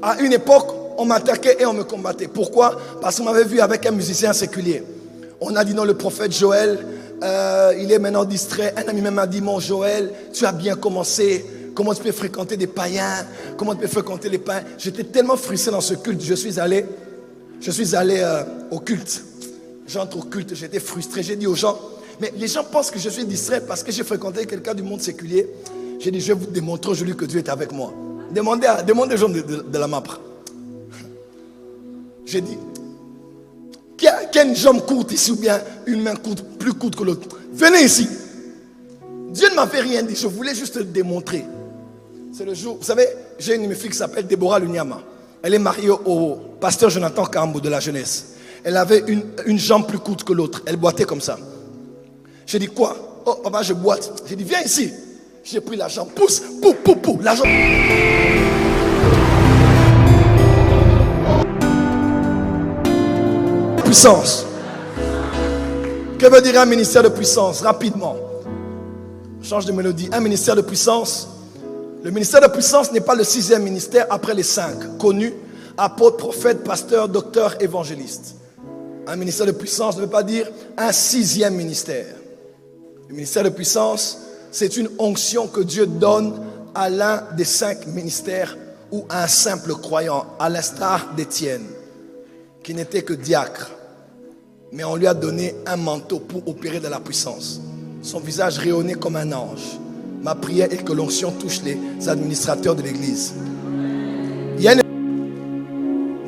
À une époque, on m'attaquait et on me combattait. Pourquoi? Parce qu'on m'avait vu avec un musicien séculier. On a dit non, le prophète Joël, il est maintenant distrait. Un ami même m'a dit, mon Joël, tu as bien commencé. Comment tu peux fréquenter des païens? Comment tu peux fréquenter les païens? J'étais tellement frustré dans ce culte. Je suis allé au culte. J'entre au culte, j'étais frustré. J'ai dit aux gens, mais les gens pensent que je suis distrait parce que j'ai fréquenté quelqu'un du monde séculier. J'ai dit, je vais vous démontrer aujourd'hui que Dieu est avec moi. Demandez aux gens de la MAPRE. J'ai dit, qui a une jambe courte ici ou bien une main courte, plus courte que l'autre? Venez ici. Dieu ne m'avait rien dit, je voulais juste le démontrer. C'est le jour, vous savez, j'ai une fille qui s'appelle Déborah Lunyama. Elle est mariée au pasteur Jonathan Kambo de la jeunesse. Elle avait une jambe plus courte que l'autre. Elle boitait comme ça. J'ai dit quoi? Oh papa, je boite. J'ai dit viens ici. J'ai pris la jambe, pousse, pou, la jambe. Puissance. Que veut dire un ministère de puissance? Rapidement. Change de mélodie. Un ministère de puissance. Le ministère de puissance n'est pas le 6e ministère après les 5 connus: apôtre, prophète, pasteur, docteur, évangéliste. Un ministère de puissance ne veut pas dire un 6e ministère. Le ministère de puissance, c'est une onction que Dieu donne à l'un des 5 ministères ou à un simple croyant, à l'instar d'Étienne, qui n'était que diacre. Mais on lui a donné un manteau pour opérer de la puissance. Son visage rayonnait comme un ange. Ma prière est que l'onction touche les administrateurs de l'église. Dis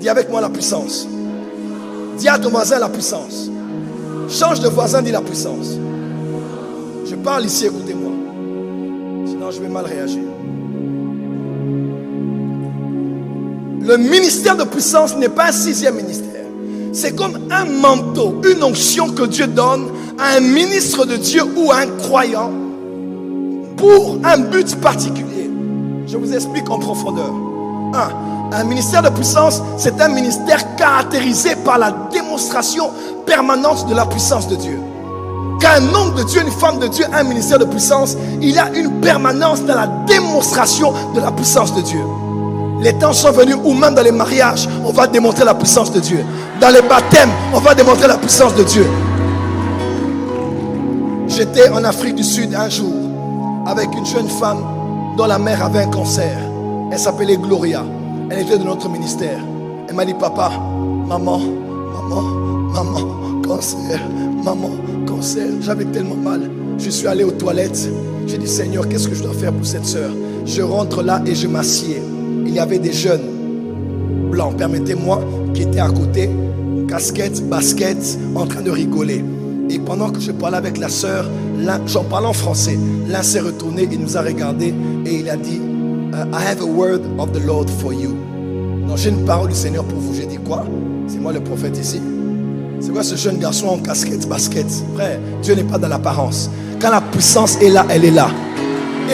avec moi la puissance. Dis à ton voisin la puissance. Change de voisin, dis la puissance. Je parle ici, écoutez-moi. Sinon je vais mal réagir. Le ministère de puissance n'est pas un 6e ministère. C'est comme un manteau, une onction que Dieu donne à un ministre de Dieu ou à un croyant pour un but particulier. Je vous explique en profondeur. Un ministère de puissance, c'est un ministère caractérisé par la démonstration permanente de la puissance de Dieu. Quand un homme de Dieu, une femme de Dieu a un ministère de puissance, il y a une permanence dans la démonstration de la puissance de Dieu. Les temps sont venus où même dans les mariages, on va démontrer la puissance de Dieu. Dans les baptêmes, on va démontrer la puissance de Dieu. J'étais en Afrique du Sud un jour avec une jeune femme dont la mère avait un cancer. Elle s'appelait Gloria. Elle était de notre ministère. Elle m'a dit, papa, maman, cancer. J'avais tellement mal. Je suis allé aux toilettes. J'ai dit, Seigneur, qu'est-ce que je dois faire pour cette soeur? Je rentre là et je m'assieds. Il y avait des jeunes blancs, permettez-moi, qui étaient à côté, casquette, basket, en train de rigoler. Et pendant que je parlais avec la sœur, j'en parlais en français, l'un s'est retourné, il nous a regardé et il a dit, I have a word of the Lord for you. Donc j'ai une parole du Seigneur pour vous. J'ai dit quoi? C'est moi le prophète ici. C'est quoi ce jeune garçon en casquette, basket? Frère, Dieu n'est pas dans l'apparence. Quand la puissance est là, elle est là.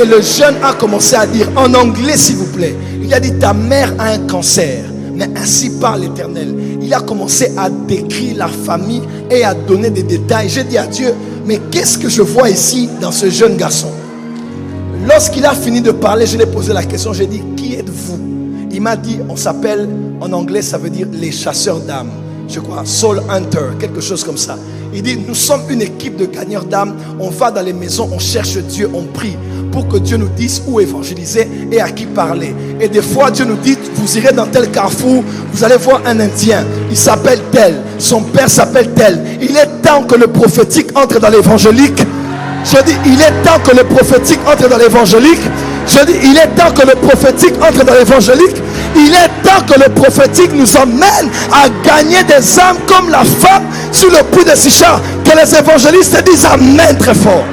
Et le jeune a commencé à dire, en anglais s'il vous plaît, il a dit, ta mère a un cancer, mais ainsi parle l'Éternel. Il a commencé à décrire la famille et à donner des détails. J'ai dit à Dieu, mais qu'est-ce que je vois ici dans ce jeune garçon? Lorsqu'il a fini de parler, je lui ai posé la question, j'ai dit, qui êtes-vous? Il m'a dit, on s'appelle, en anglais ça veut dire les chasseurs d'âmes. Je crois, Soul Hunter, quelque chose comme ça. Il dit, nous sommes une équipe de gagneurs d'âmes. On va dans les maisons, on cherche Dieu, on prie pour que Dieu nous dise où évangéliser et à qui parler. Et des fois, Dieu nous dit, vous irez dans tel carrefour, vous allez voir un Indien. Il s'appelle tel, son père s'appelle tel. Il est temps que le prophétique entre dans l'évangélique. Je dis, il est temps que le prophétique entre dans l'évangélique. Je dis, il est temps que le prophétique entre dans l'évangélique. Il est temps que le prophétique nous emmène à gagner des âmes comme la femme sur le puits de Sichar. Que les évangélistes disent amen très fort.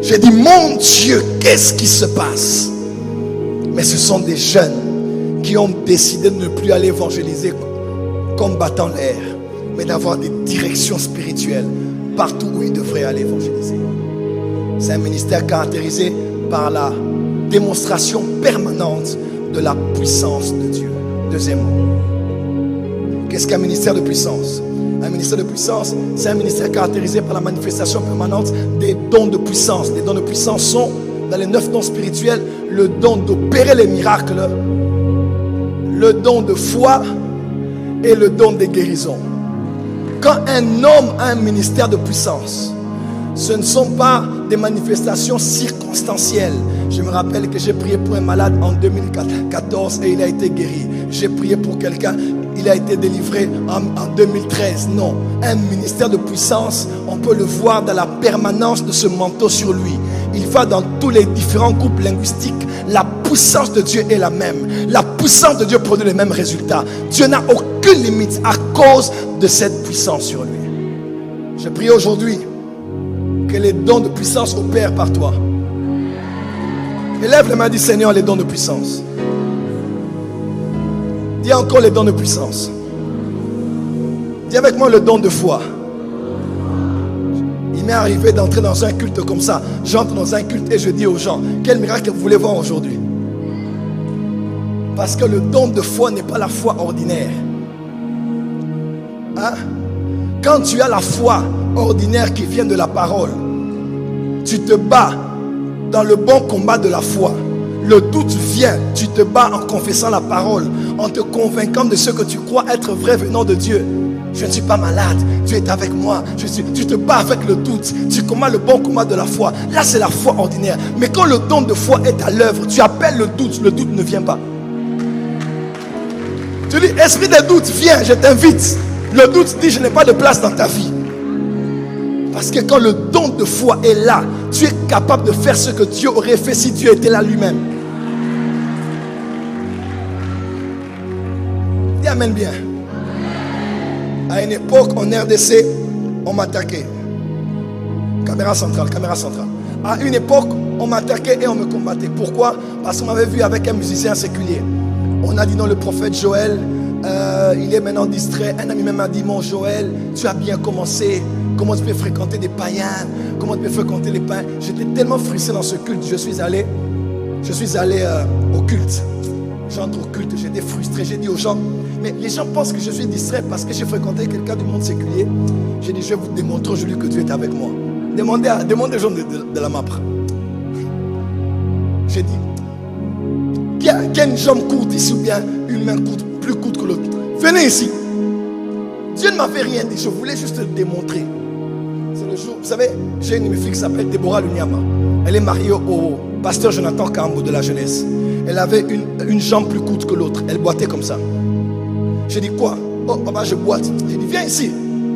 J'ai dit, mon Dieu, qu'est-ce qui se passe? Mais ce sont des jeunes qui ont décidé de ne plus aller évangéliser comme battant l'air, mais d'avoir des directions spirituelles partout où ils devraient aller évangéliser. C'est un ministère caractérisé par la démonstration permanente de la puissance de Dieu. Deuxièmement, qu'est-ce qu'un ministère de puissance? Un ministère de puissance, c'est un ministère caractérisé par la manifestation permanente des dons de puissance. Les dons de puissance sont dans les 9 dons spirituels, le don d'opérer les miracles, le don de foi et le don de guérison. Quand un homme a un ministère de puissance, ce ne sont pas des manifestations circonstancielles. Je me rappelle que j'ai prié pour un malade en 2014 et il a été guéri. J'ai prié pour quelqu'un, il a été délivré en 2013. Non, un ministère de puissance, on peut le voir dans la permanence de ce manteau sur lui. Il va dans tous les différents groupes linguistiques. La puissance de Dieu est la même. La puissance de Dieu produit les mêmes résultats. Dieu n'a aucune limite à cause de cette puissance sur lui. Je prie aujourd'hui que les dons de puissance opèrent par toi. Élève les mains, dis Seigneur, les dons de puissance. Dis encore les dons de puissance. Dis avec moi le don de foi. Il m'est arrivé d'entrer dans un culte comme ça. J'entre dans un culte et je dis aux gens, quel miracle vous voulez voir aujourd'hui? Parce que le don de foi n'est pas la foi ordinaire. Hein? Quand tu as la foi ordinaire qui vient de la parole, tu te bats dans le bon combat de la foi. Le doute vient, tu te bats en confessant la parole, en te convainquant de ce que tu crois être vrai venant de Dieu. Je ne suis pas malade, Dieu est avec moi. Tu te bats avec le doute, tu combats le bon combat de la foi. Là c'est la foi ordinaire. Mais quand le don de foi est à l'œuvre, tu appelles le doute ne vient pas. Tu dis, esprit de doute, viens, je t'invite. Le doute dit, je n'ai pas de place dans ta vie. Parce que quand le don de foi est là, tu es capable de faire ce que Dieu aurait fait si Dieu était là lui-même. Dis amen bien. À une époque, en RDC, on m'attaquait. Caméra centrale, caméra centrale. À une époque, on m'attaquait et on me combattait. Pourquoi? Parce qu'on m'avait vu avec un musicien séculier. On a dit non, le prophète Joël, il est maintenant distrait. Un ami même m'a dit, mon Joël, tu as bien commencé. Comment tu peux fréquenter des païens? Comment tu peux fréquenter les païens? J'étais tellement frustré dans ce culte. Je suis allé au culte. J'entre au culte, j'étais frustré. J'ai dit aux gens, mais les gens pensent que je suis distrait parce que j'ai fréquenté quelqu'un du monde séculier. J'ai dit, je vais vous démontrer aujourd'hui que Dieu est avec moi. Demandez aux gens de la MAPRE. J'ai dit, qui a une jambe courte ici ou bien une main courte, plus courte que l'autre? Venez ici. Dieu ne m'avait rien dit, je voulais juste le démontrer. C'est le jour, vous savez, j'ai une fille qui s'appelle Déborah Lunyama. Elle est mariée au pasteur Jonathan Kambo de la jeunesse. Elle avait une jambe plus courte que l'autre. Elle boitait comme ça. J'ai dit quoi? Oh papa, je boite. J'ai dit viens ici.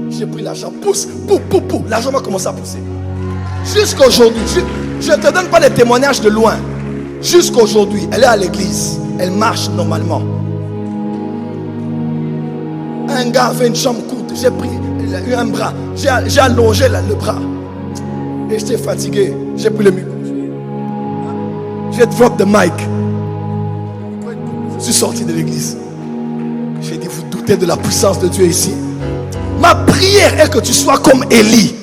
J'ai pris la jambe, pousse, pou. La jambe a commencé à pousser. Jusqu'à aujourd'hui, je ne te donne pas des témoignages de loin. Jusqu'à aujourd'hui, elle est à l'église. Elle marche normalement. Un gars avait une jambe courte. J'ai pris un bras. J'ai allongé le bras. Et j'étais fatigué. J'ai pris le micro. J'ai drop the mic. Je suis sorti de l'église. J'ai dit, vous doutez de la puissance de Dieu ici? Ma prière est que tu sois comme Élie.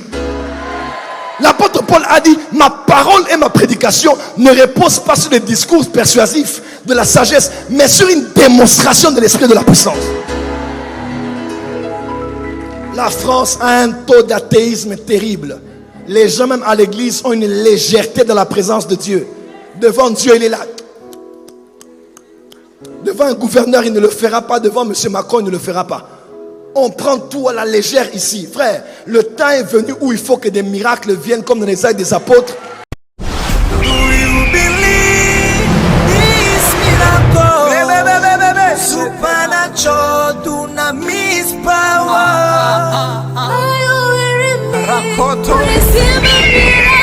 L'apôtre Paul a dit, ma parole et ma prédication ne reposent pas sur des discours persuasifs de la sagesse, mais sur une démonstration de l'esprit de la puissance. La France a un taux d'athéisme terrible. Les gens même à l'église ont une légèreté dans la présence de Dieu. Devant Dieu, il est là. Devant un gouverneur, il ne le fera pas. Devant M. Macron, il ne le fera pas. On prend tout à la légère ici. Frère, le temps est venu où il faut que des miracles viennent comme dans les actes des apôtres. Do you believe this miracle? Supernatural dunamis power. Are you hearing me? Receive a miracle.